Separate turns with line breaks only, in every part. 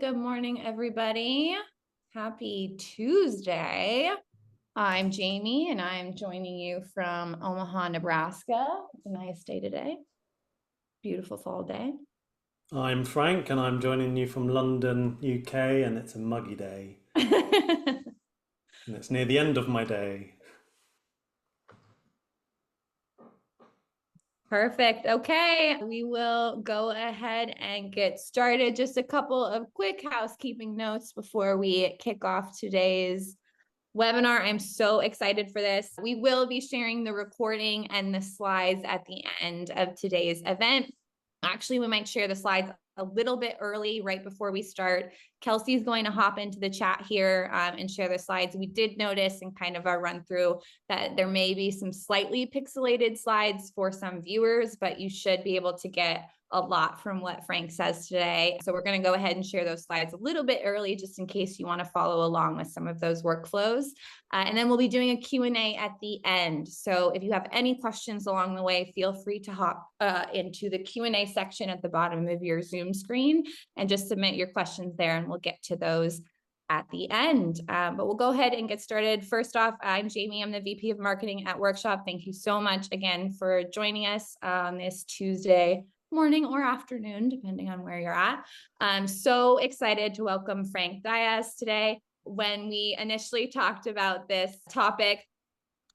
Good morning, everybody. Happy Tuesday. I'm Jamie, and I'm joining you from Omaha, Nebraska. It's a nice day today. Beautiful fall day.
I'm Frank, and I'm joining you from London, UK, and it's a muggy day. And it's near the end of my day.
Perfect. Okay, we will go ahead and get started. Just a couple of quick housekeeping notes before we kick off today's webinar. I'm so excited for this. We will be sharing the recording and the slides at the end of today's event. Actually, we might share the slides a little bit early, right before we start. Kelsey's going to hop into the chat here and share the slides. We did notice in kind of our run through that there may be some slightly pixelated slides for some viewers, but you should be able to get a lot from what Frank says today. So we're going to go ahead and share those slides a little bit early, just in case you want to follow along with some of those workflows. And then we'll be doing a Q&A at the end. So if you have any questions along the way, feel free to hop into the Q&A section at the bottom of your Zoom screen and just submit your questions there, and we'll get to those at the end. But we'll go ahead and get started. First off, I'm Jamie. I'm the VP of Marketing at Workshop. Thank you so much again for joining us on this Tuesday morning or afternoon, depending on where you're at. I'm so excited to welcome Frank Dias today. When we initially talked about this topic,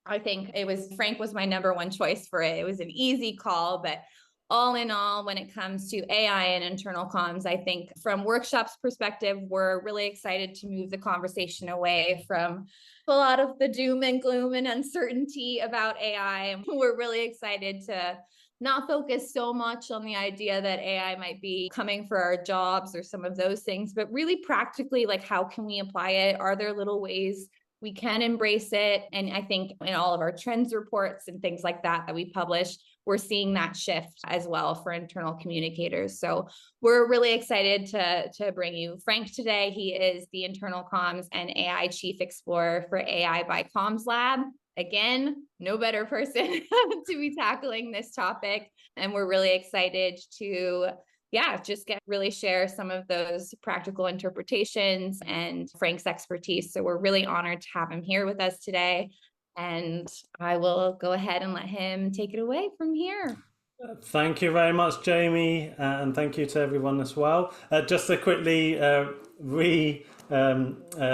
I think Frank was my number one choice for it. It was an easy call, but all in all, when it comes to AI and internal comms, I think from Workshop's perspective, we're really excited to move the conversation away from a lot of the doom and gloom and uncertainty about AI. And we're really excited to not focus so much on the idea that AI might be coming for our jobs or some of those things, but really practically, like, how can we apply it? Are there little ways we can embrace it? And I think in all of our trends reports and things like that we publish, we're seeing that shift as well for internal communicators. So we're really excited to bring you Frank today. He is the Internal Comms and AI Chief Explorer for AI by Comms Lab. Again, no better person to be tackling this topic. And we're really excited to just really share some of those practical interpretations and Frank's expertise. So we're really honored to have him here with us today. And I will go ahead and let him take it away from here.
Thank you very much, Jamie, and thank you to everyone as well. Just to quickly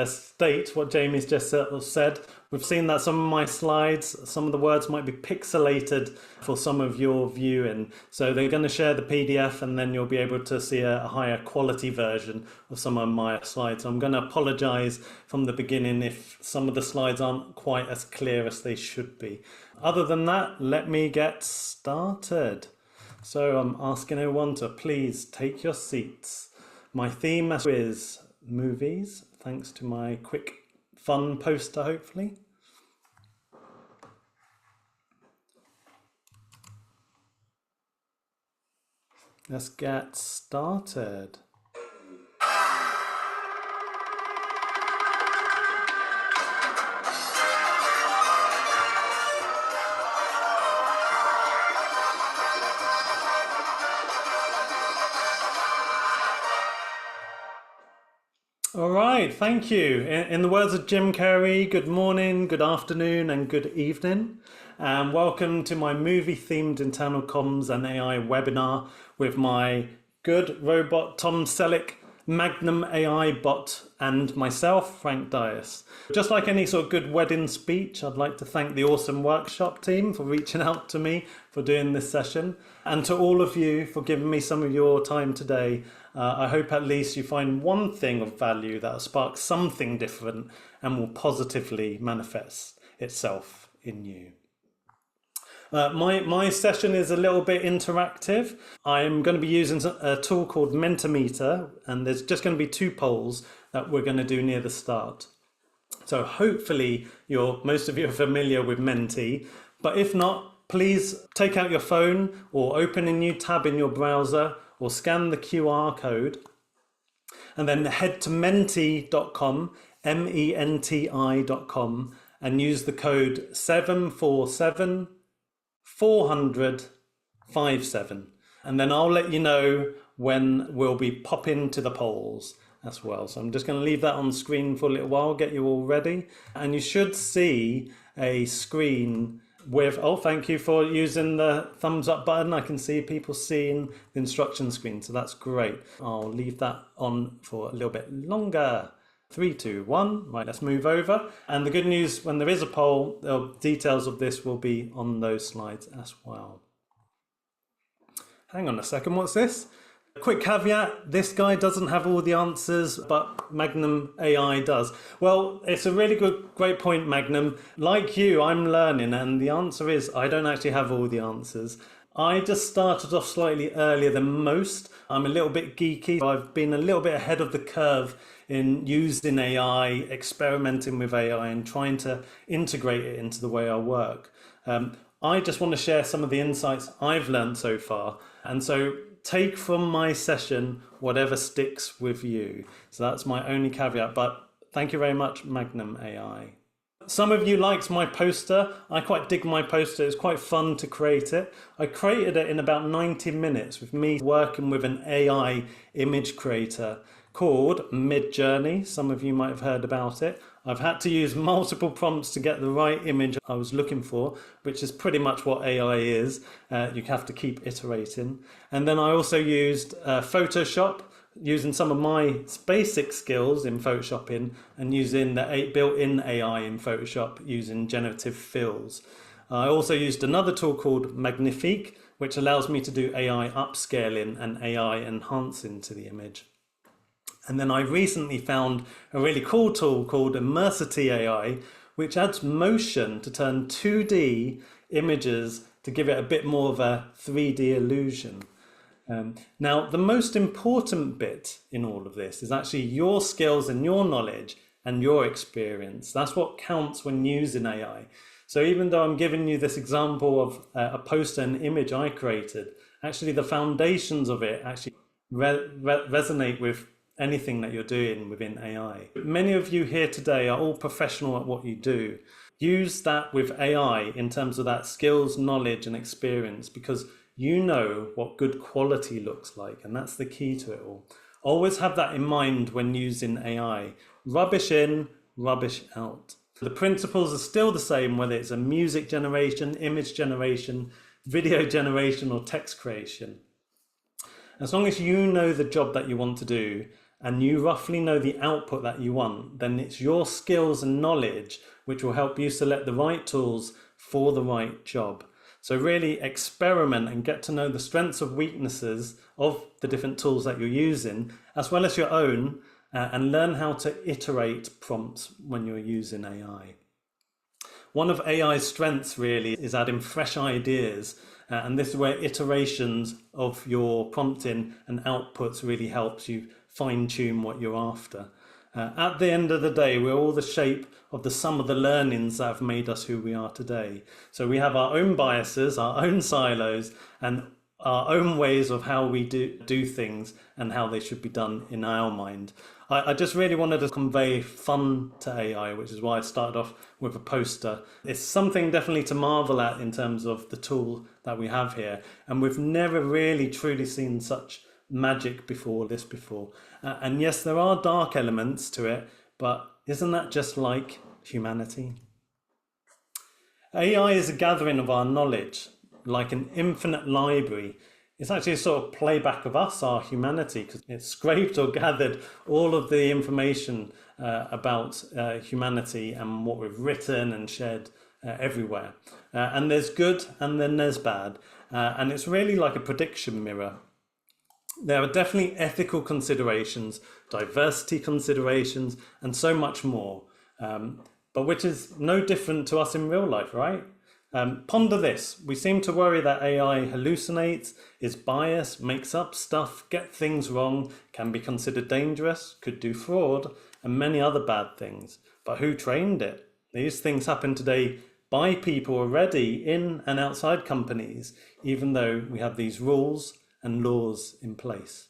state what Jamie's just said. We've seen that some of my slides, some of the words might be pixelated for some of your viewing. So they're going to share the PDF, and then you'll be able to see a higher quality version of some of my slides. So I'm going to apologize from the beginning if some of the slides aren't quite as clear as they should be. Other than that, let me get started. So I'm asking everyone to please take your seats. My theme is movies, thanks to my quick fun poster, hopefully. Let's get started. All right, thank you. In the words of Jim Carrey, good morning, good afternoon, and good evening. And welcome to my movie-themed internal comms and AI webinar with my good robot Tom Selleck, Magnum AI bot, and myself, Frank Dias. Just like any sort of good wedding speech, I'd like to thank the awesome workshop team for reaching out to me for doing this session, and to all of you for giving me some of your time today. I hope at least you find one thing of value that will spark something different and will positively manifest itself in you. My session is a little bit interactive. I'm going to be using a tool called Mentimeter, and there's just going to be 2 polls that we're going to do near the start. So hopefully most of you are familiar with Menti, but if not, please take out your phone or open a new tab in your browser or scan the QR code and then head to menti.com, menti.com, and use the code 747 400 57, and then I'll let you know when we'll be popping to the polls. as well. So I'm just going to leave that on screen for a little while, get you all ready. And you should see a screen with, oh, thank you for using the thumbs up button. I can see people seeing the instruction screen, so that's great. I'll leave that on for a little bit longer. 3, 2, 1. Right, let's move over. And the good news, when there is a poll, the details of this will be on those slides as well. Hang on a second, what's this? Quick caveat, this guy doesn't have all the answers, but Magnum AI does. Well, it's a really great point, Magnum. Like you, I'm learning, and the answer is I don't actually have all the answers. I just started off slightly earlier than most. I'm a little bit geeky. I've been a little bit ahead of the curve in using AI, experimenting with AI, and trying to integrate it into the way I work. I just want to share some of the insights I've learned so far. And so take from my session whatever sticks with you. So that's my only caveat, but thank you very much, Magnum AI. Some of you liked my poster. I quite dig my poster. It's quite fun to create it. I created it in about 90 minutes with me working with an AI image creator called Midjourney. Some of you might have heard about it. I've had to use multiple prompts to get the right image I was looking for, which is pretty much what AI is. You have to keep iterating. And then I also used Photoshop, using some of my basic skills in Photoshopping and using the built-in AI in Photoshop using generative fills. I also used another tool called Magnifique, which allows me to do AI upscaling and AI enhancing to the image. And then I recently found a really cool tool called Immersity AI, which adds motion to turn 2D images to give it a bit more of a 3D illusion. Now, the most important bit in all of this is actually your skills and your knowledge and your experience. That's what counts when using AI. So even though I'm giving you this example of a poster and image I created, actually the foundations of it actually resonate with anything that you're doing within AI. Many of you here today are all professional at what you do. Use that with AI in terms of that skills, knowledge, and experience, because you know what good quality looks like, and that's the key to it all. Always have that in mind when using AI. Rubbish in, rubbish out. The principles are still the same, whether it's a music generation, image generation, video generation, or text creation. As long as you know the job that you want to do and you roughly know the output that you want, then it's your skills and knowledge which will help you select the right tools for the right job. So really experiment and get to know the strengths and weaknesses of the different tools that you're using, as well as your own, and learn how to iterate prompts when you're using AI. One of AI's strengths really is adding fresh ideas, and this is where iterations of your prompting and outputs really helps you fine-tune what you're after. At the end of the day, we're all the shape of the sum of the learnings that have made us who we are today. So we have our own biases, our own silos, and our own ways of how we do things and how they should be done in our mind. I just really wanted to convey fun to AI, which is why I started off with a poster. It's something definitely to marvel at in terms of the tool that we have here. And we've never really truly seen such magic before. And yes, there are dark elements to it, but isn't that just like humanity? AI is a gathering of our knowledge, like an infinite library. It's actually a sort of playback of us, our humanity, because it's scraped or gathered all of the information about humanity and what we've written and shared everywhere. And there's good and then there's bad. And it's really like a prediction mirror. There are definitely ethical considerations, diversity considerations, and so much more, but which is no different to us in real life, right? Ponder this. We seem to worry that AI hallucinates, is biased, makes up stuff, gets things wrong, can be considered dangerous, could do fraud, and many other bad things. But who trained it? These things happen today by people already in and outside companies, even though we have these rules and laws in place.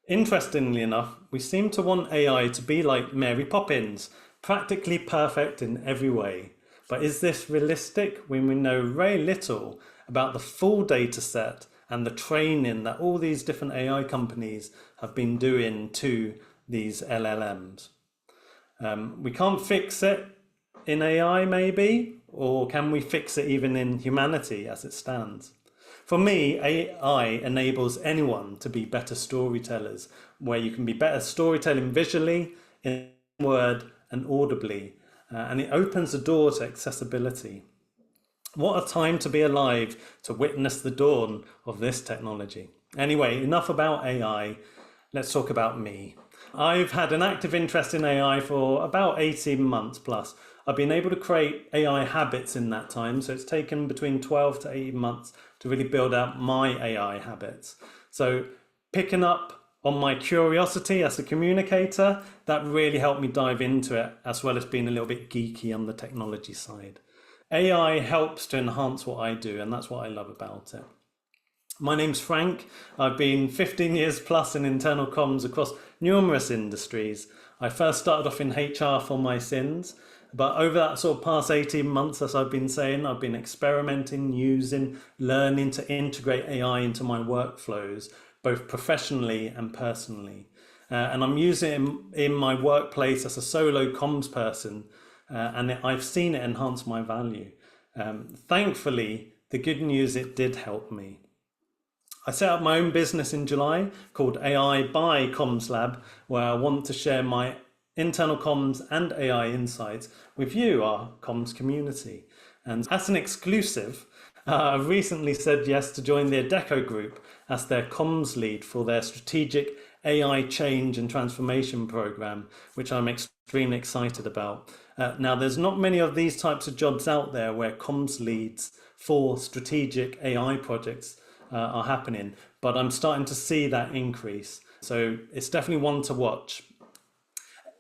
Interestingly enough, we seem to want AI to be like Mary Poppins, practically perfect in every way. But is this realistic when we know very little about the full data set and the training that all these different AI companies have been doing to these LLMs. We can't fix it in AI maybe, or can we fix it even in humanity as it stands? For me, AI enables anyone to be better storytellers, where you can be better storytelling visually, in word and audibly, and it opens the door to accessibility. What a time to be alive to witness the dawn of this technology. Anyway, enough about AI. Let's talk about me. I've had an active interest in AI for about 18 months plus. I've been able to create AI habits in that time, so it's taken between 12 to 18 months to really build out my AI habits. So picking up on my curiosity as a communicator, that really helped me dive into it, as well as being a little bit geeky on the technology side. AI helps to enhance what I do, and that's what I love about it. My name's Frank. I've been 15 years plus in internal comms across numerous industries. I first started off in HR for my sins, but over that sort of past 18 months, as I've been saying, I've been experimenting, using, learning to integrate AI into my workflows, both professionally and personally. And I'm using it in my workplace as a solo comms person, and I've seen it enhance my value. Thankfully, the good news, it did help me. I set up my own business in July called AI by Comms Lab, where I want to share my internal comms and AI insights with you, our comms community. And as an exclusive, I've recently said yes to join the Adecco Group as their comms lead for their strategic AI change and transformation program, which I'm extremely excited about. Now, there's not many of these types of jobs out there where comms leads for strategic AI projects are happening, but I'm starting to see that increase. So it's definitely one to watch.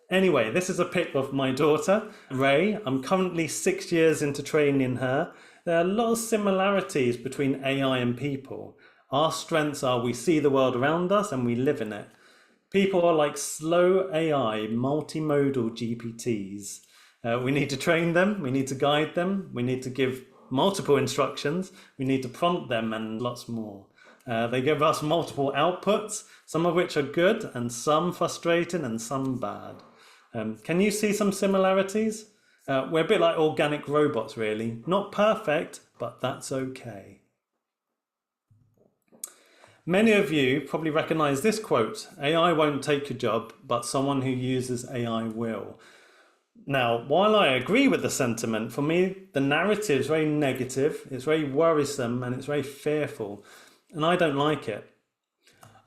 Anyway, this is a pic of my daughter, Ray. I'm currently 6 years into training her. There are a lot of similarities between AI and people. Our strengths are we see the world around us and we live in it. People are like slow AI, multimodal GPTs. We need to train them, we need to guide them, we need to give multiple instructions, we need to prompt them, and lots more. They give us multiple outputs, some of which are good and some frustrating and some bad. Can you see some similarities? We're a bit like organic robots, really. Not perfect, but that's okay. Many of you probably recognize this quote: AI won't take your job, but someone who uses AI will. Now, while I agree with the sentiment, for me, the narrative is very negative, it's very worrisome, and it's very fearful, and I don't like it.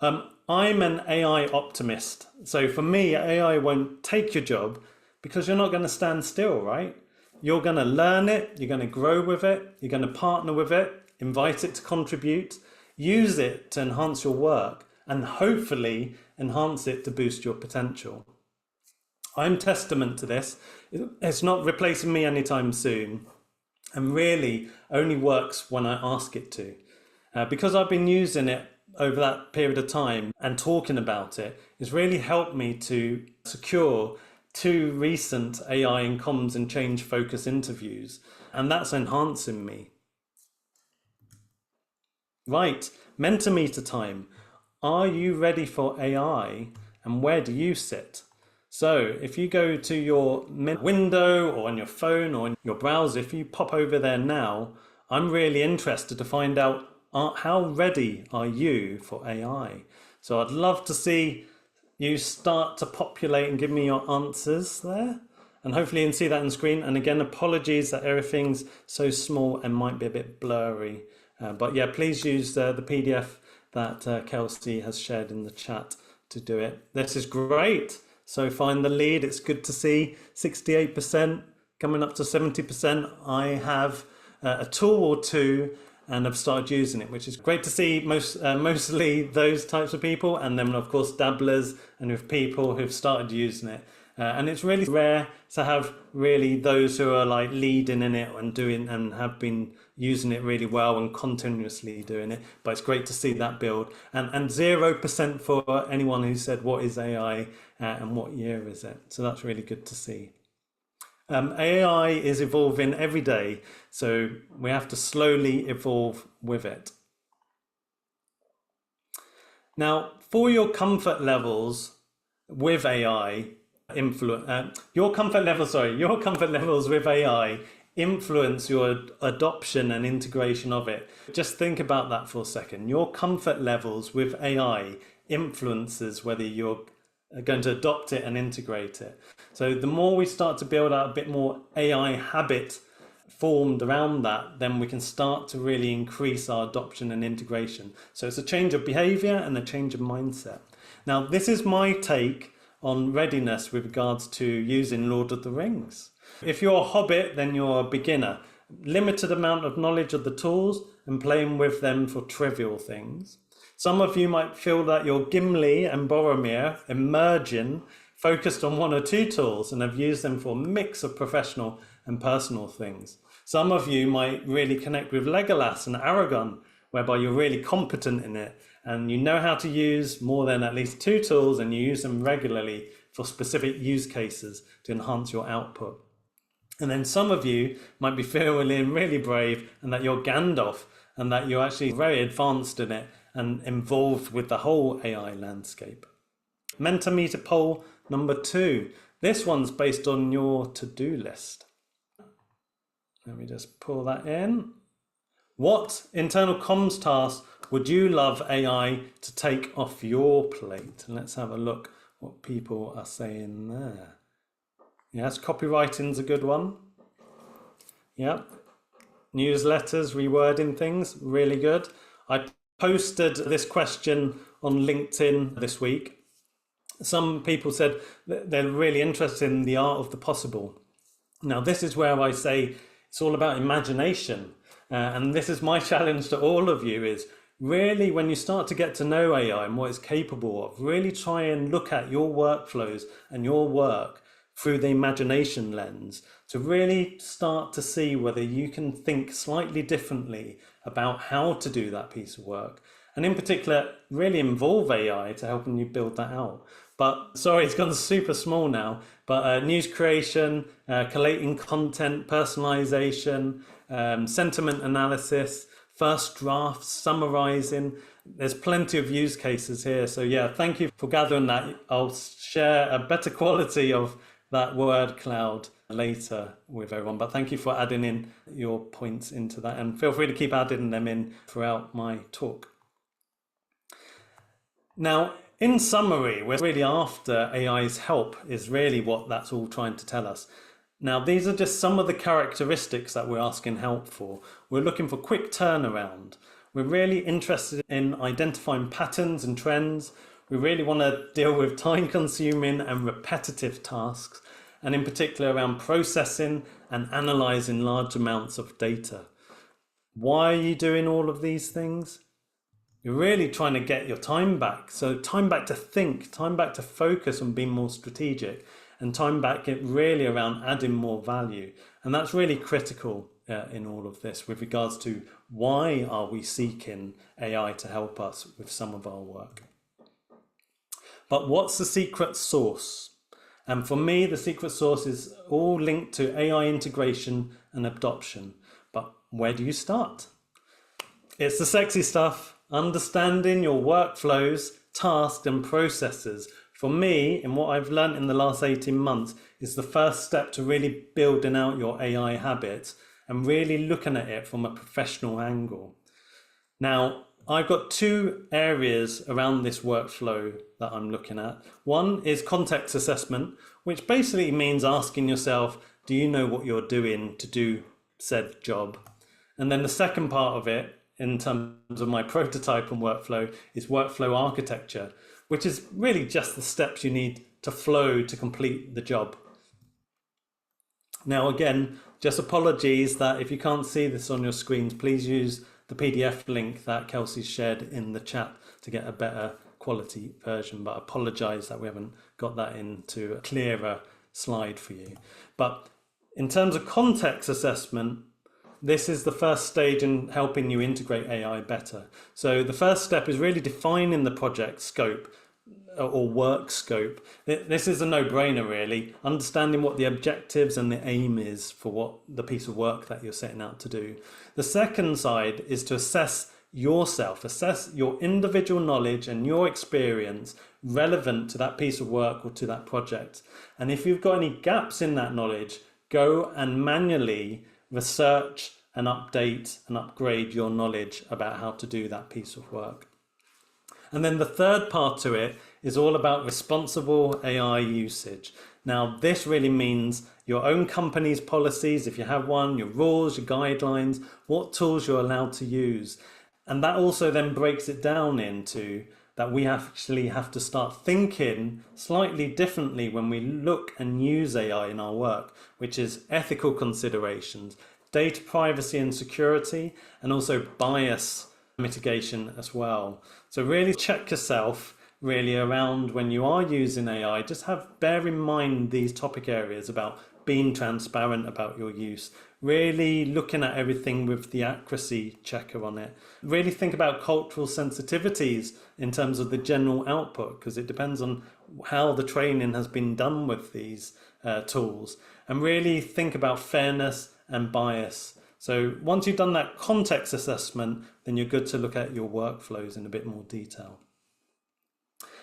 I'm an AI optimist. So for me, AI won't take your job because you're not going to stand still, right? You're going to learn it, you're going to grow with it, you're going to partner with it, invite it to contribute, use it to enhance your work, and hopefully enhance it to boost your potential. I'm testament to this. It's not replacing me anytime soon, and really only works when I ask it to. Because I've been using it over that period of time and talking about it, it's really helped me to secure 2 recent AI in comms and change focus interviews, and that's enhancing me. Right, Mentimeter time. Are you ready for AI, and where do you sit? So if you go to your window or on your phone or in your browser, if you pop over there now, I'm really interested to find out how ready are you for AI? So I'd love to see you start to populate and give me your answers there. And hopefully you can see that on the screen. And again, apologies that everything's so small and might be a bit blurry. But yeah, please use the PDF that Kelsey has shared in the chat to do it. This is great. So find the lead. It's good to see 68% coming up to 70%. I have a tool or two and I've started using it, which is great to see. Mostly those types of people, and then of course dabblers and with people who've started using it. And it's really rare to have really those who are like leading in it and doing and have been using it really well and continuously doing it. But it's great to see that build, and 0% for anyone who said what is AI and what year is it. So that's really good to see. AI is evolving every day, so we have to slowly evolve with it. Now, for your comfort levels with AI, your comfort levels with AI influence your adoption and integration of it. Just think about that for a second. Your comfort levels with AI influences whether you're going to adopt it and integrate it. So the more we start to build out a bit more AI habit formed around that, then we can start to really increase our adoption and integration. So it's a change of behavior and a change of mindset. Now, this is my take on readiness with regards to using Lord of the Rings. If you're a hobbit, then you're a beginner. Limited amount of knowledge of the tools and playing with them for trivial things. Some of you might feel that you're Gimli and Boromir, emerging, focused on one or two tools and have used them for a mix of professional and personal things. Some of you might really connect with Legolas and Aragorn, whereby you're really competent in it and you know how to use more than at least two tools and you use them regularly for specific use cases to enhance your output. And then some of you might be feeling really brave and that you're Gandalf and that you're actually very advanced in it and involved with the whole AI landscape. Mentimeter poll number 2. This one's based on your to-do list. Let me just pull that in. What internal comms tasks would you love AI to take off your plate? And let's have a look what people are saying there. Yes, copywriting's a good one. Yeah. Newsletters, rewording things, really good. I posted this question on LinkedIn this week. Some people said that they're really interested in the art of the possible. Now, this is where I say it's all about imagination. And this is my challenge to all of you is really when you start to get to know AI and what it's capable of, really try and look at your workflows and your work through the imagination lens to really start to see whether you can think slightly differently about how to do that piece of work. And in particular, really involve AI to helping you build that out. But sorry, it's gone super small now, but news creation, collating content, personalization, sentiment analysis, first drafts, summarizing. There's plenty of use cases here. So yeah, thank you for gathering that. I'll share a better quality of that word cloud later with everyone, but thank you for adding in your points into that, and feel free to keep adding them in throughout my talk. Now, in summary, we're really after AI's help is really what that's all trying to tell us. Now, these are just some of the characteristics that we're asking help for. We're looking for quick turnaround. We're really interested in identifying patterns and trends. We really want to deal with time-consuming and repetitive tasks, and in particular around processing and analyzing large amounts of data. Why are you doing all of these things? You're really trying to get your time back. So time back to think, time back to focus on being more strategic, and time back really around adding more value. And that's really critical in all of this with regards to why are we seeking AI to help us with some of our work. But what's the secret sauce? And for me, the secret sauce is all linked to AI integration and adoption. But where do you start? It's the sexy stuff, understanding your workflows, tasks and processes. For me, in what I've learned in the last 18 months, is the first step to really building out your AI habits and really looking at it from a professional angle. Now, I've got two areas around this workflow that I'm looking at. One is context assessment, which basically means asking yourself, do you know what you're doing to do said job? And then the second part of it, in terms of my prototype and workflow, is workflow architecture, which is really just the steps you need to flow to complete the job. Now, again, just apologies that if you can't see this on your screens, please use the PDF link that Kelsey shared in the chat to get a better quality version, but I apologize that we haven't got that into a clearer slide for you. But in terms of context assessment, this is the first stage in helping you integrate AI better. So the first step is really defining the project scope or work scope. This is a no-brainer really, understanding what the objectives and the aim is for what the piece of work that you're setting out to do. The second side is to assess yourself, assess your individual knowledge and your experience relevant to that piece of work or to that project. And if you've got any gaps in that knowledge, go and manually research and update and upgrade your knowledge about how to do that piece of work. And then the third part to it is all about responsible AI usage. Now, this really means your own company's policies, if you have one, your rules, your guidelines, what tools you're allowed to use. And that also then breaks it down into that we actually have to start thinking slightly differently when we look and use AI in our work, which is ethical considerations, data privacy and security, and also bias mitigation as well. So really check yourself really around when you are using AI. Just bear in mind these topic areas about being transparent about your use, really looking at everything with the accuracy checker on it. Really think about cultural sensitivities in terms of the general output, because it depends on how the training has been done with these tools. And really think about fairness and bias. So once you've done that context assessment, then you're good to look at your workflows in a bit more detail.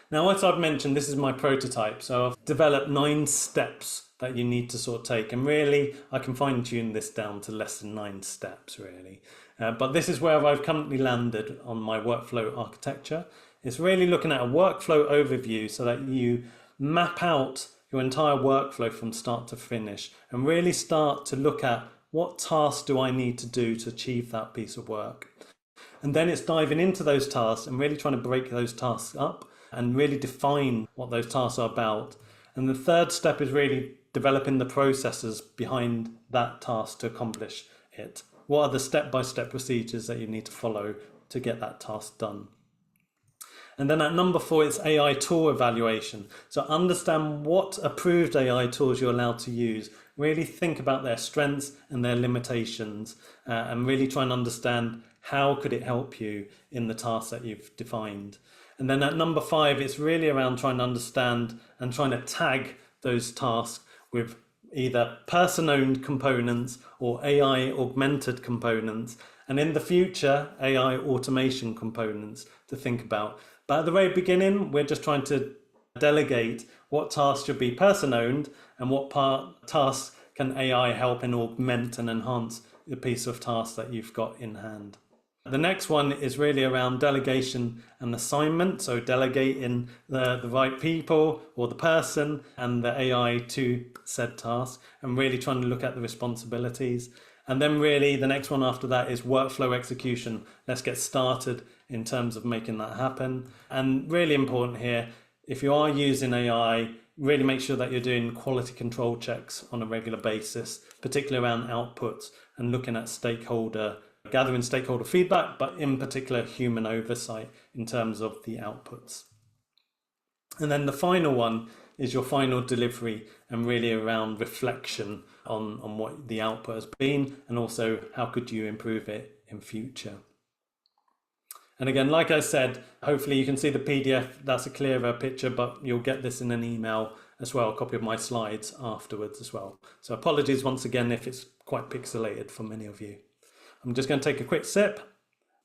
Now, as I've mentioned, this is my prototype. So I've developed 9 steps that you need to sort of take. And really, I can fine tune this down to less than 9 steps, really. But this is where I've currently landed on my workflow architecture. It's really looking at a workflow overview so that you map out your entire workflow from start to finish and really start to look at what tasks do I need to do to achieve that piece of work. And then it's diving into those tasks and really trying to break those tasks up and really define what those tasks are about. And the third step is really developing the processes behind that task to accomplish it. What are the step-by-step procedures that you need to follow to get that task done? And then at number 4, it's AI tool evaluation. So understand what approved AI tools you're allowed to use. Really think about their strengths and their limitations, and really try and understand how could it help you in the task that you've defined. And then at number 5, it's really around trying to understand and trying to tag those tasks with either person-owned components or AI augmented components, and in the future, AI automation components to think about. But at the very beginning, we're just trying to delegate what tasks should be person-owned and what tasks can AI help and augment and enhance the piece of task that you've got in hand. The next one is really around delegation and assignment. So delegating the right people or the person and the AI to said task and really trying to look at the responsibilities. And then really the next one after that is workflow execution. Let's get started in terms of making that happen. And really important here, if you are using AI, really make sure that you're doing quality control checks on a regular basis, particularly around outputs and looking at gathering stakeholder feedback, but in particular human oversight in terms of the outputs. And then the final one is your final delivery and really around reflection on what the output has been and also how could you improve it in future. And again, like I said, hopefully you can see the PDF, that's a clearer picture, but you'll get this in an email as well, a copy of my slides afterwards as well. So apologies once again if it's quite pixelated for many of you. I'm just going to take a quick sip.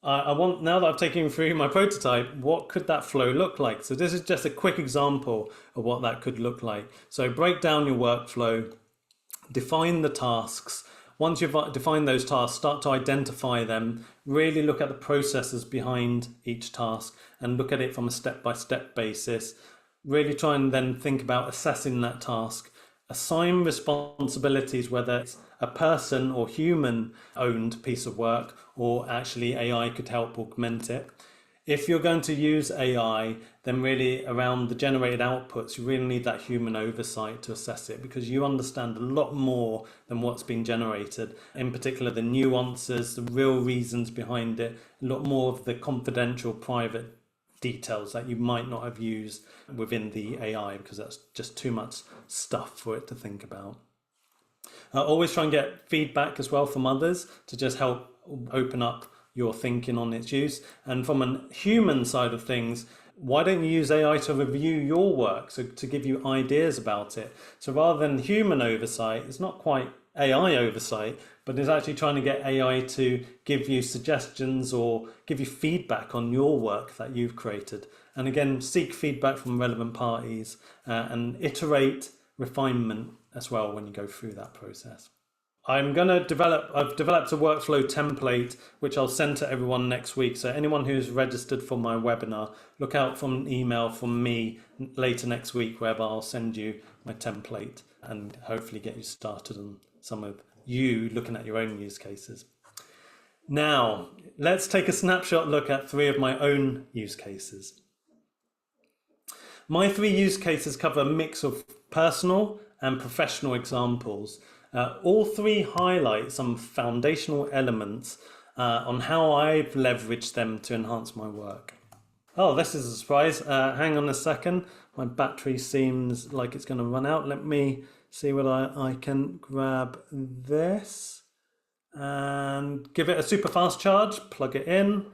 Now that I've taken you through my prototype, what could that flow look like? So this is just a quick example of what that could look like. So break down your workflow, define the tasks. Once you've defined those tasks, start to identify them, really look at the processes behind each task and look at it from a step-by-step basis. Really try and then think about assessing that task. Assign responsibilities, whether it's a person or human owned piece of work or actually AI could help augment it. If you're going to use AI, then really around the generated outputs, you really need that human oversight to assess it because you understand a lot more than what's been generated, in particular the nuances, the real reasons behind it, a lot more of the confidential private details that you might not have used within the AI because that's just too much stuff for it to think about. Always try and get feedback as well from others to just help open up your thinking on its use. And from a human side of things, why don't you use AI to review your work, so to give you ideas about it? So rather than human oversight, it's not quite AI oversight, but is actually trying to get AI to give you suggestions or give you feedback on your work that you've created. And again, seek feedback from relevant parties and iterate refinement as well when you go through that process. I've developed a workflow template, which I'll send to everyone next week. So anyone who's registered for my webinar, look out for an email from me later next week, whereby I'll send you my template and hopefully get you started on some of you looking at your own use cases. Now, let's take a snapshot look at 3 of my own use cases. My 3 use cases cover a mix of personal and professional examples. All 3 highlight some foundational elements on how I've leveraged them to enhance my work. Oh, this is a surprise. Hang on a second. My battery seems like it's going to run out. Let me see what I can grab this and give it a super fast charge. Plug it in.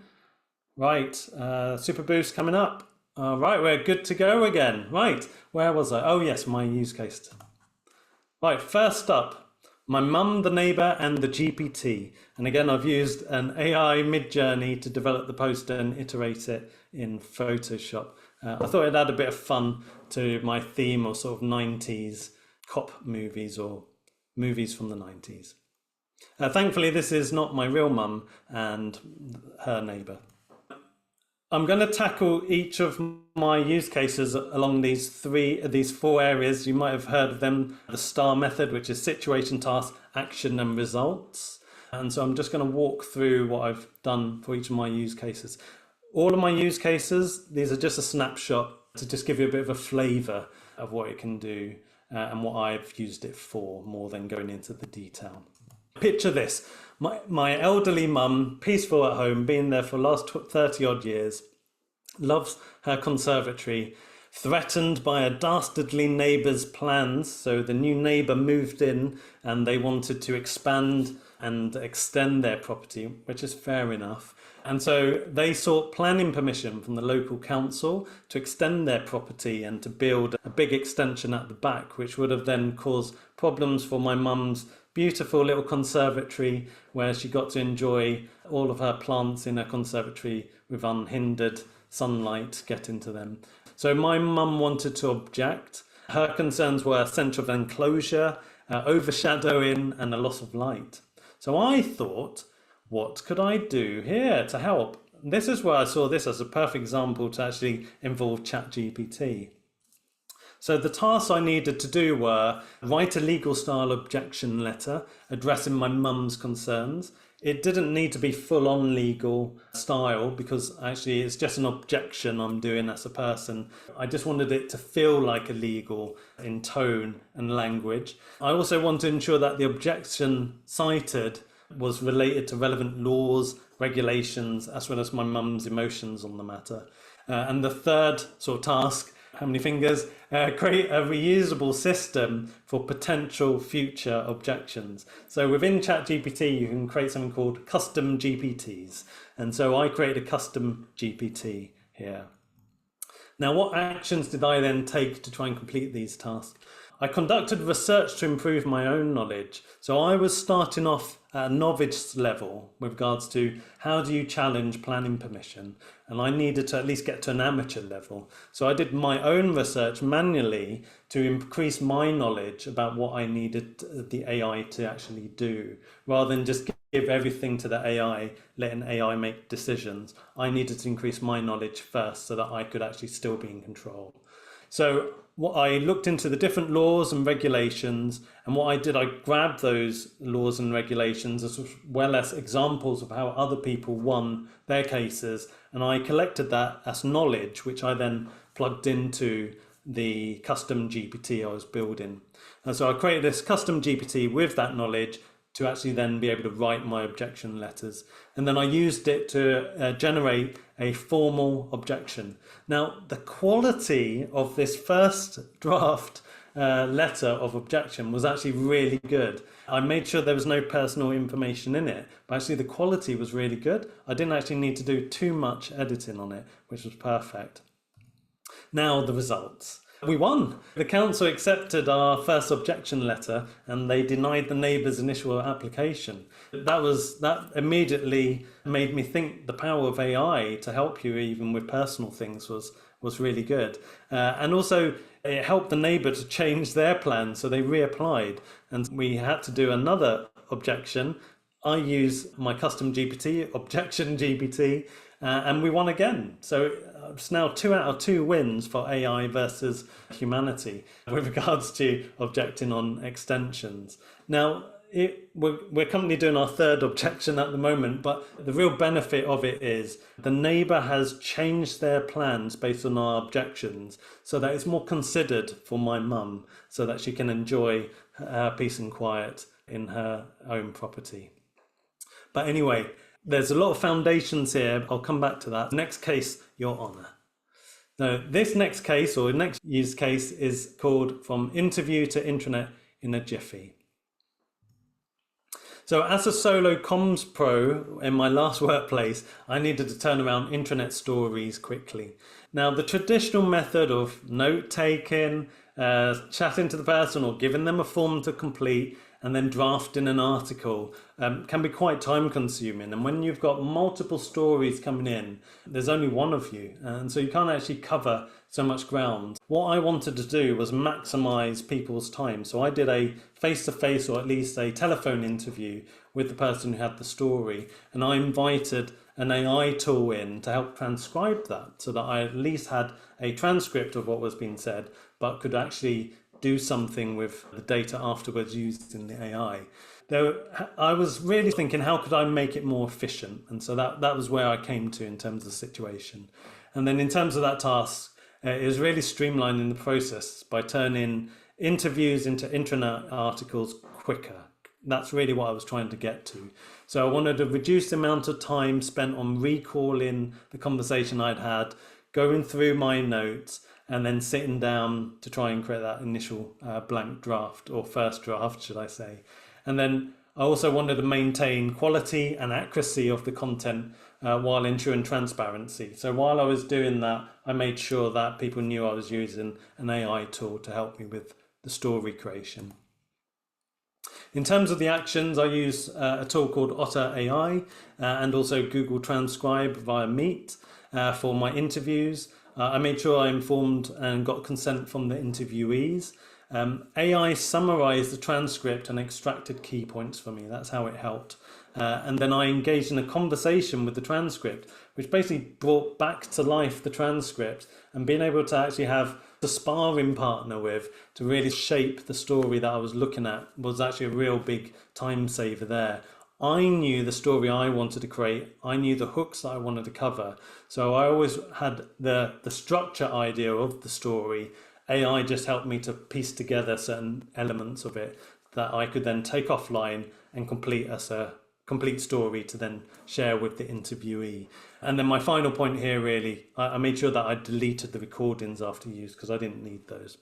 Right, super boost coming up. All right, we're good to go again. Right, where was I? Oh yes, my use case. Right, first up, my mum, the neighbour, and the GPT. And again, I've used an AI mid-journey to develop the poster and iterate it in Photoshop. I thought it'd add a bit of fun to my theme of sort of 90s cop movies or movies from the 90s. Thankfully, this is not my real mum and her neighbour. I'm going to tackle each of my use cases along these 4 areas. You might have heard of them, the STAR method, which is situation, task, action, and results. And so I'm just going to walk through what I've done for each of my use cases. All of my use cases, these are just a snapshot to just give you a bit of a flavor of what it can do and what I've used it for, more than going into the detail. Picture this. My elderly mum, peaceful at home, been there for the last 30 odd years, loves her conservatory, threatened by a dastardly neighbour's plans. So the new neighbour moved in and they wanted to expand and extend their property, which is fair enough. And so they sought planning permission from the local council to extend their property and to build a big extension at the back, which would have then caused problems for my mum's beautiful little conservatory, where she got to enjoy all of her plants in her conservatory with unhindered sunlight getting to them. So my mum wanted to object. Her concerns were sense of enclosure, overshadowing, and a loss of light. So I thought, what could I do here to help? This is where I saw this as a perfect example to actually involve ChatGPT. So the tasks I needed to do were write a legal style objection letter addressing my mum's concerns. It didn't need to be full on legal style because actually it's just an objection I'm doing as a person. I just wanted it to feel like a legal in tone and language. I also want to ensure that the objection cited was related to relevant laws, regulations, as well as my mum's emotions on the matter. And the third sort of task, how many fingers, create a reusable system for potential future objections. So within ChatGPT, you can create something called custom GPTs. And so I created a custom GPT here. Now, what actions did I then take to try and complete these tasks? I conducted research to improve my own knowledge. So I was starting off at a novice level with regards to how do you challenge planning permission? And I needed to at least get to an amateur level. So I did my own research manually to increase my knowledge about what I needed the AI to actually do, rather than just give everything to the AI, letting AI make decisions. I needed to increase my knowledge first so that I could actually still be in control. So what I looked into the different laws and regulations, and what I did, I grabbed those laws and regulations as well as examples of how other people won their cases, and I collected that as knowledge, which I then plugged into the custom GPT I was building. And so I created this custom GPT with that knowledge to actually then be able to write my objection letters. And then I used it to generate a formal objection. Now, the quality of this first draft letter of objection was actually really good. I made sure there was no personal information in it, but actually the quality was really good. I didn't actually need to do too much editing on it, which was perfect. Now, the results. We won. The council accepted our first objection letter and they denied the neighbour's initial application. That immediately made me think the power of AI to help you even with personal things was really good. And also it helped the neighbour to change their plan, so they reapplied and we had to do another objection. I use my custom GPT, objection GPT, and we won again. So it's now 2 out of 2 wins for AI versus humanity with regards to objecting on extensions. Now, we're currently doing our 3rd objection at the moment, but the real benefit of it is the neighbour has changed their plans based on our objections so that it's more considered for my mum so that she can enjoy her peace and quiet in her own property. But anyway, there's a lot of foundations here. I'll come back to that. Next case, Your Honour. Now, this next case or next use case is called From Interview to Intranet in a Jiffy. So as a solo comms pro in my last workplace, I needed to turn around intranet stories quickly. Now, the traditional method of note-taking, chatting to the person or giving them a form to complete and then drafting an article can be quite time consuming. And when you've got multiple stories coming in, there's only one of you. And so you can't actually cover so much ground. What I wanted to do was maximize people's time. So I did a face-to-face or at least a telephone interview with the person who had the story. And I invited an AI tool in to help transcribe that so that I at least had a transcript of what was being said, but could actually do something with the data afterwards used in the AI. I was really thinking, how could I make it more efficient? And so that was where I came to in terms of the situation. And then in terms of that task, it was really streamlining the process by turning interviews into intranet articles quicker. That's really what I was trying to get to. So I wanted to reduce the amount of time spent on recalling the conversation I'd had, going through my notes, and then sitting down to try and create that initial blank draft, or first draft, should I say. And then I also wanted to maintain quality and accuracy of the content while ensuring transparency. So while I was doing that, I made sure that people knew I was using an AI tool to help me with the story creation. In terms of the actions, I use a tool called Otter AI and also Google Transcribe via Meet for my interviews. I made sure I informed and got consent from the interviewees. AI summarized the transcript and extracted key points for me. That's how it helped. And then I engaged in a conversation with the transcript, which basically brought back to life the transcript, and being able to actually have the sparring partner with to really shape the story that I was looking at was actually a real big time saver there. I knew the story I wanted to create. I knew the hooks that I wanted to cover. So I always had the structure idea of the story. AI just helped me to piece together certain elements of it that I could then take offline and complete as a complete story to then share with the interviewee. And then my final point here, really, I made sure that I deleted the recordings after use because I didn't need those.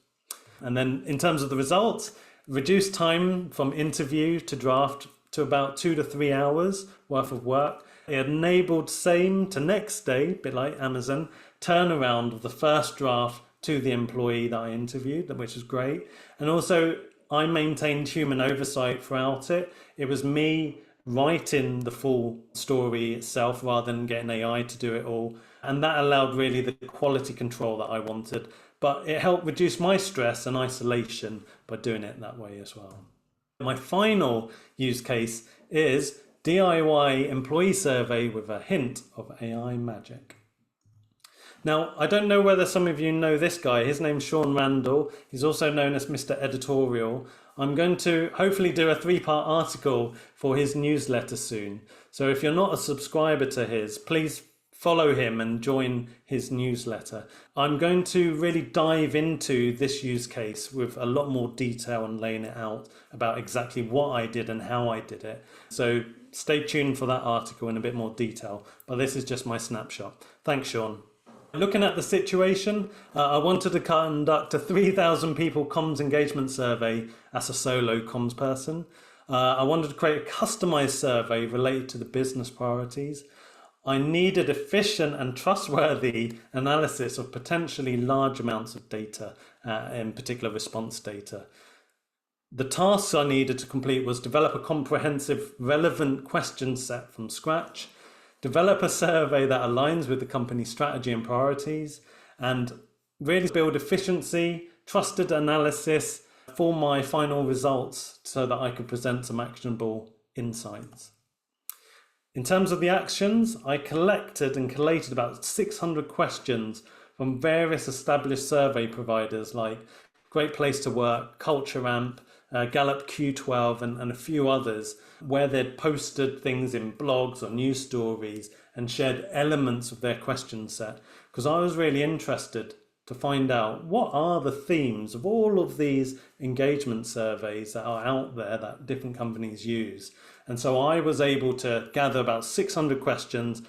And then in terms of the results, reduced time from interview to draft to about 2 to 3 hours worth of work. It enabled same to next day, a bit like Amazon, turnaround of the first draft to the employee that I interviewed, which was great. And also I maintained human oversight throughout it. It was me writing the full story itself rather than getting AI to do it all. And that allowed really the quality control that I wanted. But it helped reduce my stress and isolation by doing it that way as well. My final use case is DIY employee survey with a hint of AI magic. Now, I don't know whether some of you know this guy. His name's Sean Randall. He's also known as Mr. Editorial. I'm going to hopefully do a 3-part article for his newsletter soon. So if you're not a subscriber to his, please follow him and join his newsletter. I'm going to really dive into this use case with a lot more detail and laying it out about exactly what I did and how I did it. So stay tuned for that article in a bit more detail. But this is just my snapshot. Thanks, Sean. Looking at the situation, I wanted to conduct a 3,000 people comms engagement survey as a solo comms person. I wanted to create a customized survey related to the business priorities. I needed efficient and trustworthy analysis of potentially large amounts of data in particular response data. The tasks I needed to complete was develop a comprehensive, relevant question set from scratch, develop a survey that aligns with the company's strategy and priorities, and really build efficiency, trusted analysis for my final results so that I could present some actionable insights. In terms of the actions, I collected and collated about 600 questions from various established survey providers like Great Place to Work, Culture Amp, Gallup Q12 and a few others, where they'd posted things in blogs or news stories and shared elements of their question set, because I was really interested to find out what are the themes of all of these engagement surveys that are out there that different companies use. And so I was able to gather about 600 questions,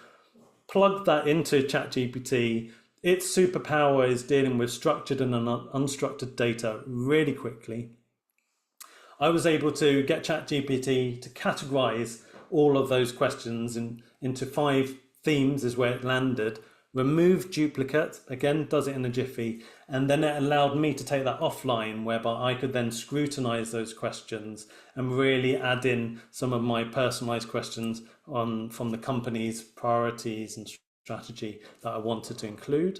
plug that into ChatGPT. Its superpower is dealing with structured and unstructured data really quickly. I was able to get ChatGPT to categorize all of those questions into 5 themes is where it landed, remove duplicate, again, does it in a jiffy, and then it allowed me to take that offline whereby I could then scrutinize those questions and really add in some of my personalized questions from the company's priorities and strategy that I wanted to include.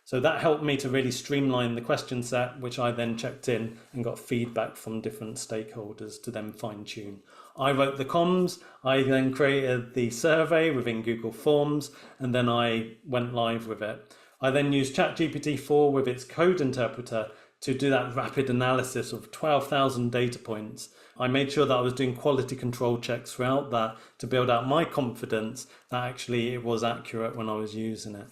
So that helped me to really streamline the question set, which I then checked in and got feedback from different stakeholders to then fine tune. I wrote the comms, I then created the survey within Google Forms, and then I went live with it. I then used ChatGPT 4 with its code interpreter to do that rapid analysis of 12,000 data points. I made sure that I was doing quality control checks throughout that to build out my confidence that actually it was accurate when I was using it.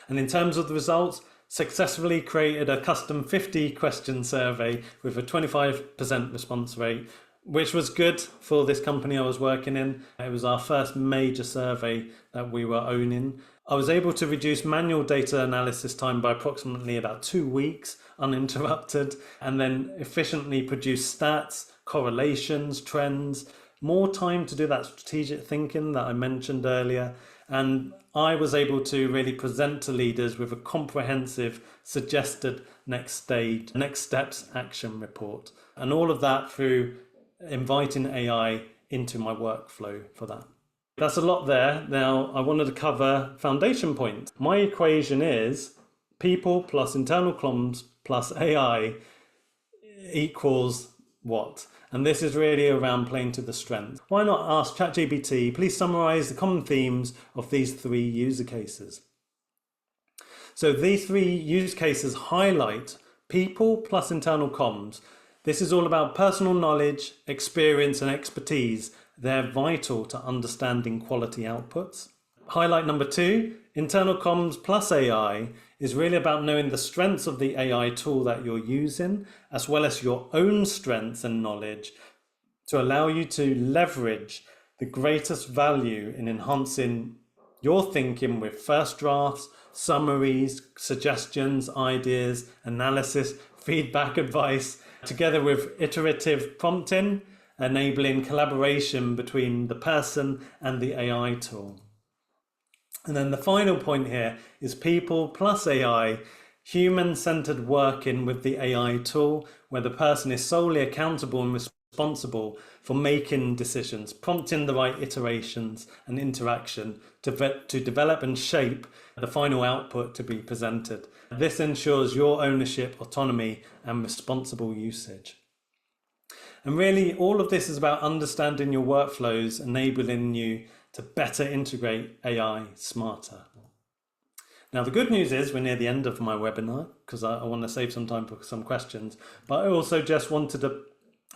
And in terms of the results, successfully created a custom 50 question survey with a 25% response rate, which was good for this company I was working in. It was our first major survey that we were owning. I was able to reduce manual data analysis time by approximately about 2 weeks uninterrupted, and then efficiently produce stats, correlations, trends, more time to do that strategic thinking that I mentioned earlier. And I was able to really present to leaders with a comprehensive suggested next steps action report. And all of that through inviting AI into my workflow for that. That's a lot there. Now I wanted to cover foundation points. My equation is people plus internal comms plus AI equals what? And this is really around playing to the strength. Why not ask ChatGPT, please summarize the common themes of these 3 user cases? So these 3 use cases highlight people plus internal comms. This is all about personal knowledge, experience, and expertise. They're vital to understanding quality outputs. Highlight number 2, internal comms plus AI is really about knowing the strengths of the AI tool that you're using, as well as your own strengths and knowledge to allow you to leverage the greatest value in enhancing your thinking with first drafts, summaries, suggestions, ideas, analysis, feedback, advice, together with iterative prompting, enabling collaboration between the person and the AI tool. And then the final point here is people plus AI, human-centered working with the AI tool, where the person is solely accountable and responsible for making decisions, prompting the right iterations and interaction to develop and shape the final output to be presented. This ensures your ownership, autonomy, and responsible usage. And really, all of this is about understanding your workflows, enabling you to better integrate AI smarter. Now, the good news is we're near the end of my webinar because I want to save some time for some questions, but I also just wanted to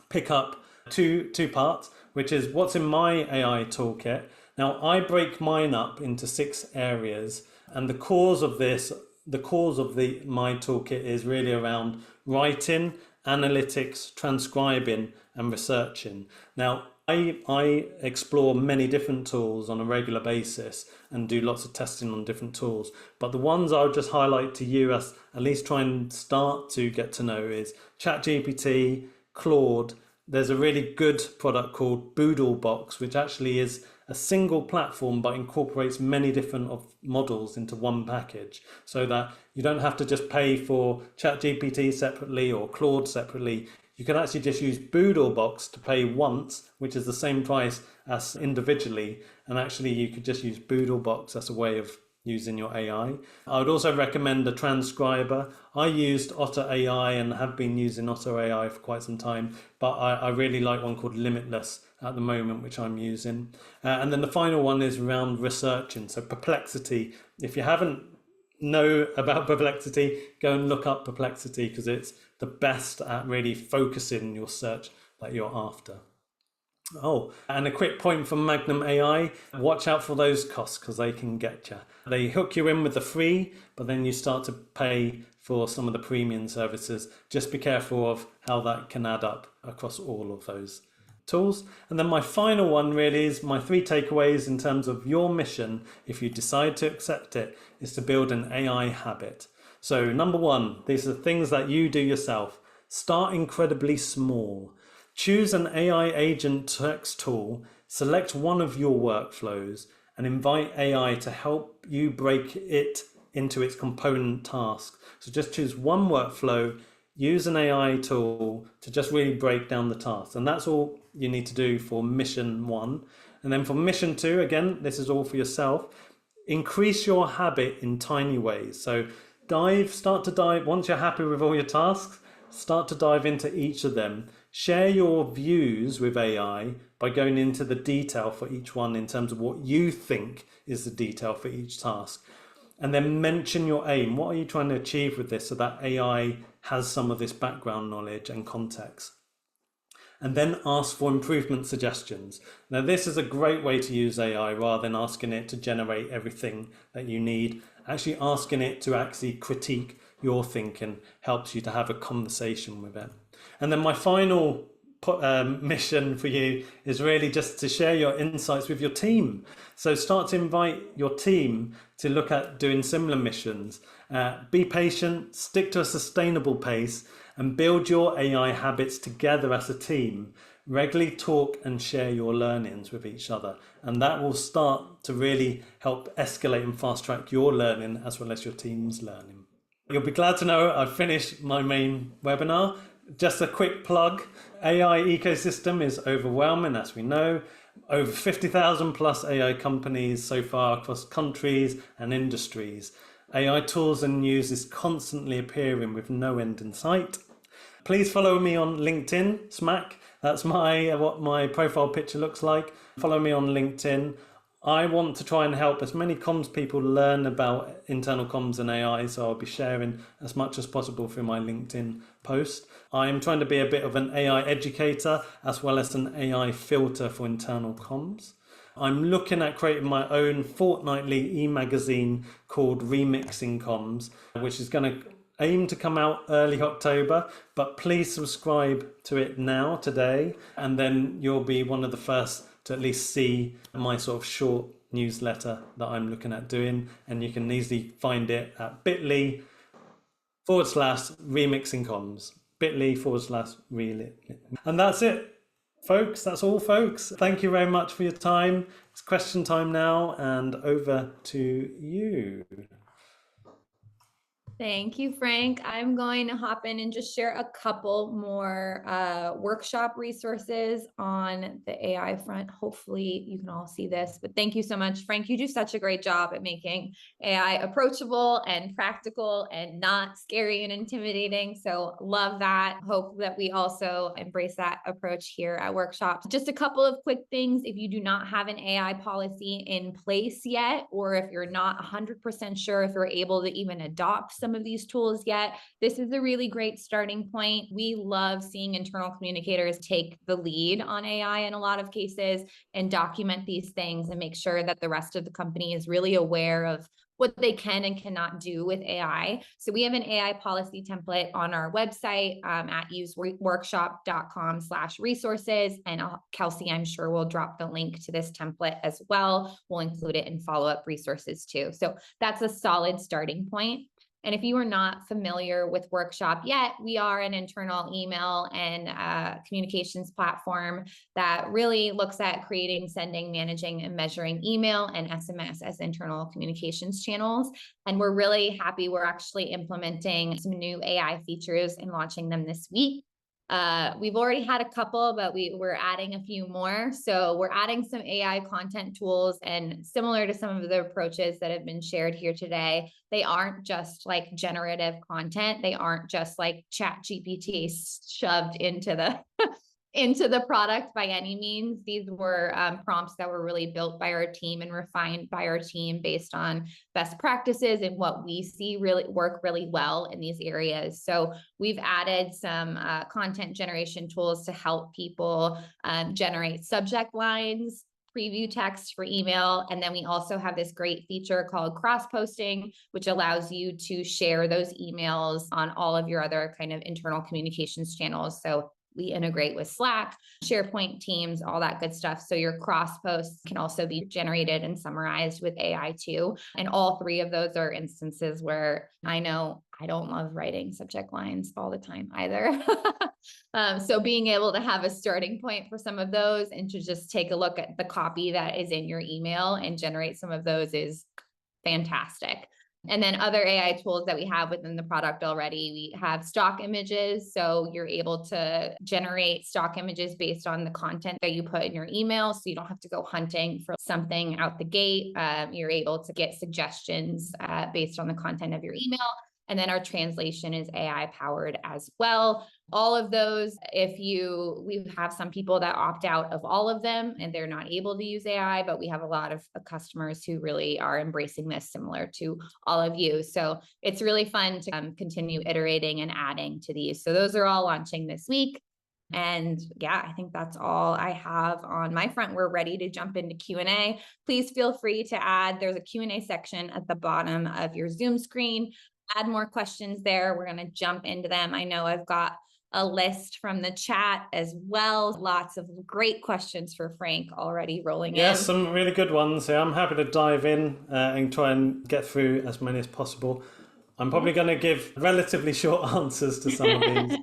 pick up two parts, which is what's in my AI toolkit. Now, I break mine up into 6 areas, and the cause of my toolkit is really around writing, analytics, transcribing, and researching. Now, I explore many different tools on a regular basis and do lots of testing on different tools. But the ones I'll just highlight to you as at least try and start to get to know is ChatGPT, Claude. There's a really good product called Boodlebox, which actually is a single platform but incorporates many different models into one package so that You don't have to just pay for ChatGPT separately or Claude separately. You can actually just use Boodlebox to pay once, which is the same price as individually. And actually you could just use Boodlebox as a way of using your AI. I would also recommend a transcriber. I used Otter AI and have been using Otter AI for quite some time, but I really like one called Limitless at the moment, which I'm using. And then the final one is around researching. So Perplexity, if you haven't know about Perplexity, go and look up Perplexity, because it's the best at really focusing your search that you're after. Oh, and a quick point from Magnum AI, watch out for those costs because they can get you. They hook you in with the free, but then you start to pay for some of the premium services. Just be careful of how that can add up across all of those tools. And then my final one really is my 3 takeaways in terms of your mission, if you decide to accept it, is to build an AI habit. So number 1, these are things that you do yourself. Start incredibly small. Choose an AI agent text tool, select one of your workflows, and invite AI to help you break it into its component tasks. So just choose one workflow, use an AI tool to just really break down the tasks. And that's all you need to do for mission 1. And then for mission 2, again, this is all for yourself. Increase your habit in tiny ways. So start to dive, once you're happy with all your tasks, start to dive into each of them. Share your views with AI by going into the detail for each one in terms of what you think is the detail for each task. And then mention your aim. What are you trying to achieve with this so that AI has some of this background knowledge and context? And then ask for improvement suggestions. Now, this is a great way to use AI rather than asking it to generate everything that you need. Actually asking it to actually critique your thinking helps you to have a conversation with it. And then my final mission for you is really just to share your insights with your team. So start to invite your team to look at doing similar missions. Be patient, stick to a sustainable pace, and build your AI habits together as a team. Regularly talk and share your learnings with each other. And that will start to really help escalate and fast track your learning as well as your team's learning. You'll be glad to know I've finished my main webinar. Just a quick plug, AI ecosystem is overwhelming, as we know. Over 50,000 plus AI companies so far across countries and industries. AI tools and news is constantly appearing with no end in sight. Please follow me on LinkedIn, Smack. That's what my profile picture looks like. Follow me on LinkedIn. I want to try and help as many comms people learn about internal comms and AI, so I'll be sharing as much as possible through my LinkedIn post. I'm trying to be a bit of an AI educator as well as an AI filter for internal comms. I'm looking at creating my own fortnightly e-magazine called Remixing Comms, which is going to aim to come out early October, but please subscribe to it now, today, and then you'll be one of the first to at least see my sort of short newsletter that I'm looking at doing. And you can easily find it at bit.ly/remixing comms, bit.ly/remixing. And that's it, folks. That's all, folks. Thank you very much for your time. It's question time now, and over to you.
Thank you, Frank. I'm going to hop in and just share a couple more workshop resources on the AI front. Hopefully you can all see this, but thank you so much, Frank. You do such a great job at making AI approachable and practical and not scary and intimidating. So love that. Hope that we also embrace that approach here at workshops. Just a couple of quick things. If you do not have an AI policy in place yet, or if you're not 100% sure if you're able to even adopt some of these tools yet, this is a really great starting point. We love seeing internal communicators take the lead on AI in a lot of cases and document these things and make sure that the rest of the company is really aware of what they can and cannot do with AI. So we have an AI policy template on our website at useworkshop.com/resources. And Kelsey, I'm sure will drop the link to this template as well. We'll include it in follow-up resources too. So that's a solid starting point. And if you are not familiar with Workshop yet, we are an internal email and communications platform that really looks at creating, sending, managing, and measuring email and SMS as internal communications channels. And we're really happy. We're actually implementing some new AI features and launching them this week. We've already had a couple, but we're adding a few more. So we're adding some AI content tools, and similar to some of the approaches that have been shared here today, they aren't just like generative content. They aren't just like Chat GPT shoved into the into the product by any means. These were prompts that were really built by our team and refined by our team based on best practices and what we see really work really well in these areas. So we've added some content generation tools to help people generate subject lines, preview text for email. And then we also have this great feature called cross-posting, which allows you to share those emails on all of your other kind of internal communications channels. So we integrate with Slack, SharePoint, Teams, all that good stuff. So your cross posts can also be generated and summarized with AI too. And all three of those are instances where I know I don't love writing subject lines all the time either. So being able to have a starting point for some of those and to just take a look at the copy that is in your email and generate some of those is fantastic. And then other AI tools that we have within the product already, we have stock images. So you're able to generate stock images based on the content that you put in your email. So you don't have to go hunting for something out the gate. You're able to get suggestions based on the content of your email. And then our translation is AI powered as well. All of those, we have some people that opt out of all of them and they're not able to use AI, but we have a lot of customers who really are embracing this, similar to all of you. So it's really fun to continue iterating and adding to these. So those are all launching this week. And yeah, I think that's all I have on my front. We're ready to jump into Q&A. Please feel free to add. There's a Q&A section at the bottom of your Zoom screen. Add more questions there. We're going to jump into them. I know I've got a list from the chat as well. Lots of great questions for Frank already rolling in.
Yes, some really good ones. So I'm happy to dive in and try and get through as many as possible. I'm probably going to give relatively short answers to some of these.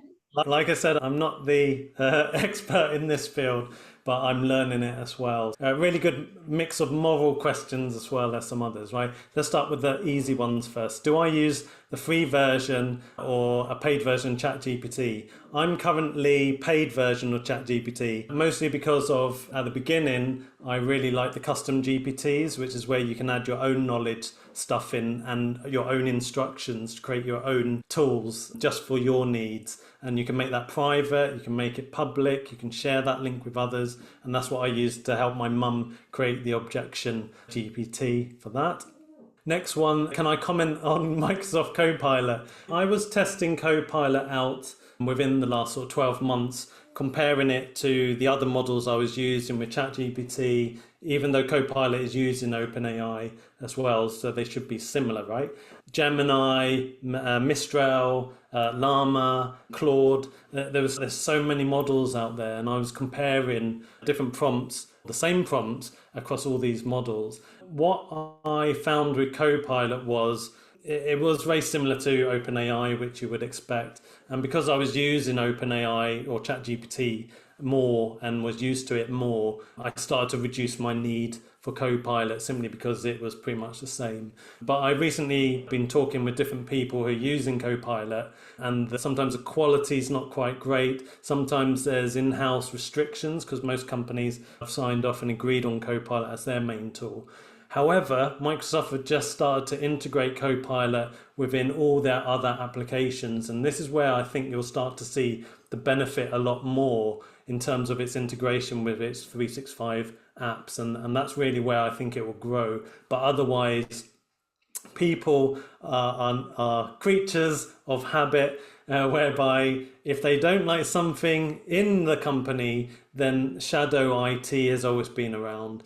Like I said, I'm not the expert in this field, but I'm learning it as well. A really good mix of moral questions as well as some others, right? Let's start with the easy ones first. Do I use the free version or a paid version ChatGPT? I'm currently paid version of ChatGPT, mostly because of, at the beginning, I really like the custom GPTs, which is where you can add your own knowledge stuff in and your own instructions to create your own tools just for your needs. And you can make that private, you can make it public, you can share that link with others. And that's what I used to help my mum create the objection GPT for that. Next one, can I comment on Microsoft Copilot? I was testing Copilot out within the last sort of 12 months, comparing it to the other models I was using with ChatGPT, even though Copilot is used in OpenAI as well, so they should be similar, right? Gemini, Mistral, Llama, Claude, there's so many models out there, and I was comparing different prompts, the same prompts across all these models. What I found with Copilot was it was very similar to OpenAI, which you would expect. And because I was using OpenAI or ChatGPT more and was used to it more, I started to reduce my need for Copilot simply because it was pretty much the same. But I recently been talking with different people who are using Copilot, and sometimes the quality is not quite great. Sometimes there's in-house restrictions because most companies have signed off and agreed on Copilot as their main tool. However, Microsoft have just started to integrate Copilot within all their other applications. And this is where I think you'll start to see the benefit a lot more in terms of its integration with its 365 apps. And that's really where I think it will grow. But otherwise, people are creatures of habit, whereby if they don't like something in the company, then shadow IT has always been around.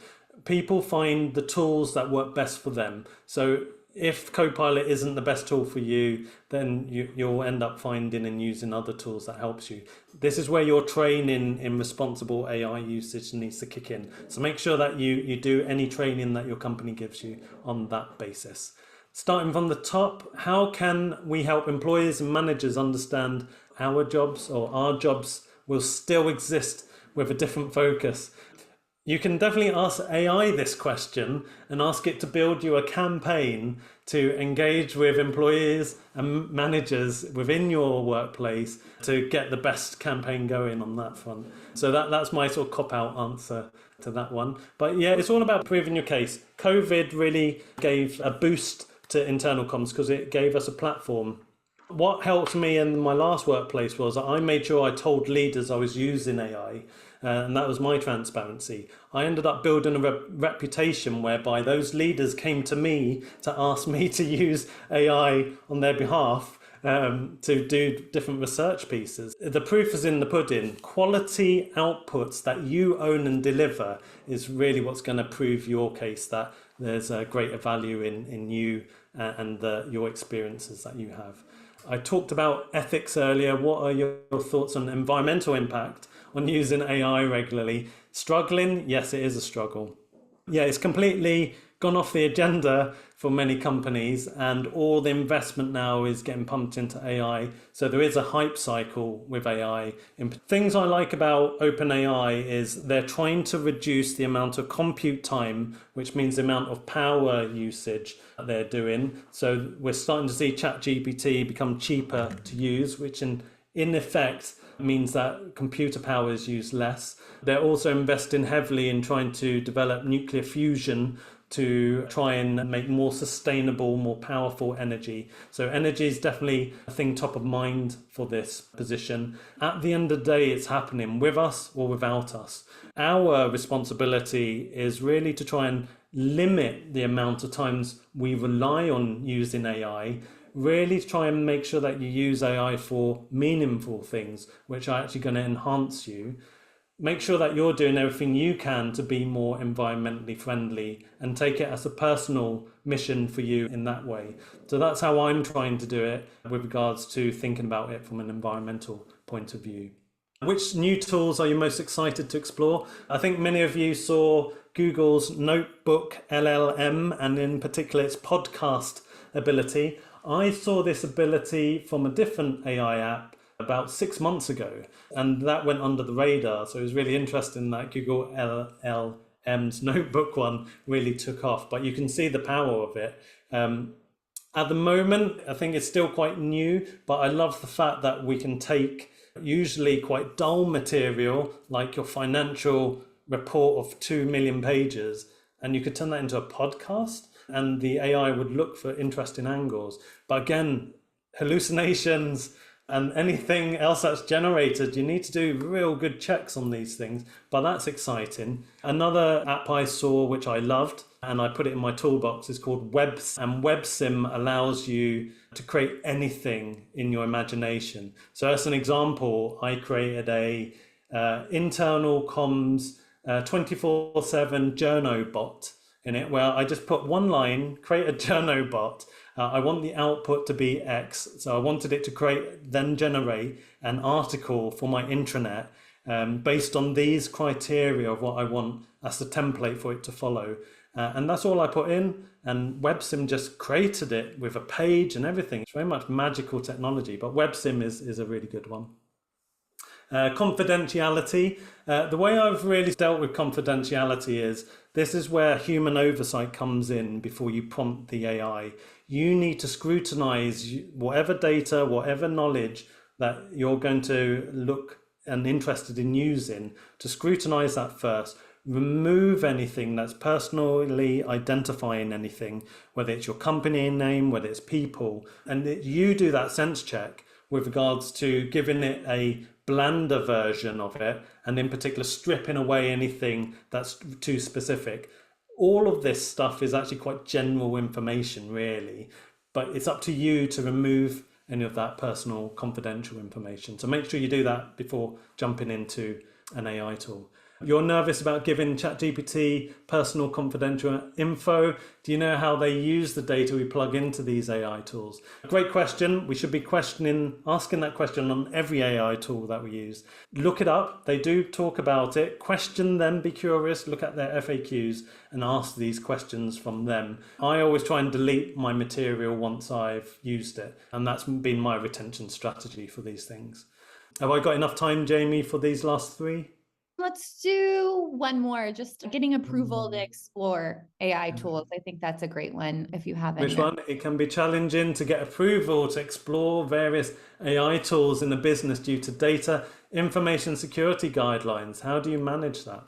People find the tools that work best for them. So if Copilot isn't the best tool for you, then you'll end up finding and using other tools that helps you. This is where your training in responsible AI usage needs to kick in. So make sure that you do any training that your company gives you on that basis. Starting from the top, how can we help employees and managers understand our jobs or our jobs will still exist with a different focus? You can definitely ask AI this question and ask it to build you a campaign to engage with employees and managers within your workplace to get the best campaign going on that front. So that's my sort of cop-out answer to that one. But yeah, it's all about proving your case. COVID really gave a boost to internal comms because it gave us a platform. What helped me in my last workplace was I made sure I told leaders I was using AI, and that was my transparency. I ended up building a reputation whereby those leaders came to me to ask me to use AI on their behalf to do different research pieces. The proof is in the pudding. Quality outputs that you own and deliver is really what's going to prove your case that there's a greater value in you and your experiences that you have. I talked about ethics earlier. What are your thoughts on environmental impact on using AI regularly? Struggling? Yes, it is a struggle. Yeah, it's completely gone off the agenda for many companies, and all the investment now is getting pumped into AI. So there is a hype cycle with AI. Things I like about OpenAI is they're trying to reduce the amount of compute time, which means the amount of power usage that they're doing. So we're starting to see ChatGPT become cheaper to use, which in effect means that computer power is used less. They're also investing heavily in trying to develop nuclear fusion to try and make more sustainable, more powerful energy. So energy is definitely a thing top of mind for this position. At the end of the day, it's happening with us or without us. Our responsibility is really to try and limit the amount of times we rely on using AI, really try and make sure that you use AI for meaningful things, which are actually going to enhance you. Make sure that you're doing everything you can to be more environmentally friendly and take it as a personal mission for you in that way. So that's how I'm trying to do it with regards to thinking about it from an environmental point of view. Which new tools are you most excited to explore? I think many of you saw Google's Notebook LLM, and in particular its podcast ability. I saw this ability from a different AI app about 6 months ago, and that went under the radar. So it was really interesting that Google LLM's Notebook one really took off, but you can see the power of it. At the moment, I think it's still quite new, but I love the fact that we can take usually quite dull material like your financial report of 2 million pages, and you could turn that into a podcast and the AI would look for interesting angles. But again, hallucinations and anything else that's generated, you need to do real good checks on these things, but that's exciting. Another app I saw, which I loved, and I put it in my toolbox, is called WebSim, and WebSim allows you to create anything in your imagination. So as an example, I created a internal comms 24/7 journo bot in it, where I just put one line, create a journo bot. I want the output to be X. So I wanted it to then generate an article for my intranet based on these criteria of what I want as the template for it to follow. And that's all I put in. And WebSim just created it with a page and everything. It's very much magical technology, but WebSim is a really good one. Confidentiality. The way I've really dealt with confidentiality is this is where human oversight comes in before you prompt the AI. You need to scrutinize whatever data, whatever knowledge that you're going to look and interested in using, to scrutinize that first. Remove anything that's personally identifying anything, whether it's your company name, whether it's people, and you do that sense check with regards to giving it a blander version of it, and in particular stripping away anything that's too specific. All of this stuff is actually quite general information, really, but it's up to you to remove any of that personal confidential information. So make sure you do that before jumping into an AI tool. You're nervous about giving ChatGPT personal confidential info. Do you know how they use the data we plug into these AI tools? Great question. We should be asking that question on every AI tool that we use. Look it up. They do talk about it. Question them, be curious, look at their FAQs and ask these questions from them. I always try and delete my material once I've used it. And that's been my retention strategy for these things. Have I got enough time, Jamie, for these last three?
Let's do one more, just getting approval to explore AI tools. I think that's a great one if you have any.
Which one? It can be challenging to get approval to explore various AI tools in a business due to data information security guidelines. How do you manage that?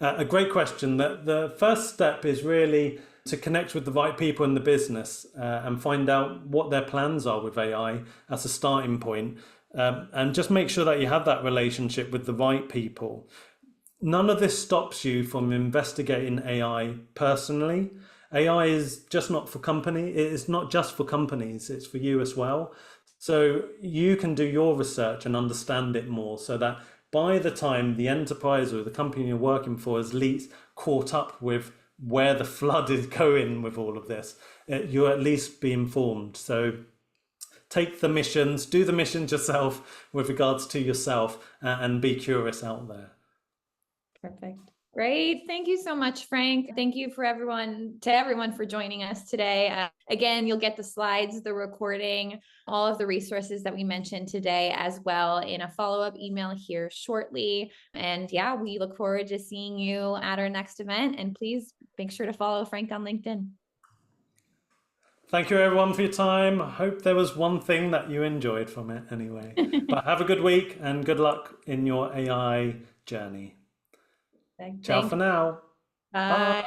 A great question. The first step is really to connect with the right people in the business and find out what their plans are with AI as a starting point. And just make sure that you have that relationship with the right people. None of this stops you from investigating AI personally. AI is just not for company. It is not just for companies, it's for you as well. So you can do your research and understand it more so that by the time the enterprise or the company you're working for is at least caught up with where the flood is going with all of this, you'll at least be informed. So take the missions, do the missions yourself with regards to yourself, and be curious out there.
Perfect. Great. Thank you so much, Frank. Thank you for everyone for joining us today. Again, you'll get the slides, the recording, all of the resources that we mentioned today as well in a follow-up email here shortly. And yeah, we look forward to seeing you at our next event. And please make sure to follow Frank on LinkedIn.
Thank you everyone for your time. I hope there was one thing that you enjoyed from it anyway. But have a good week and good luck in your AI journey. Ciao for now.
Bye.
Bye.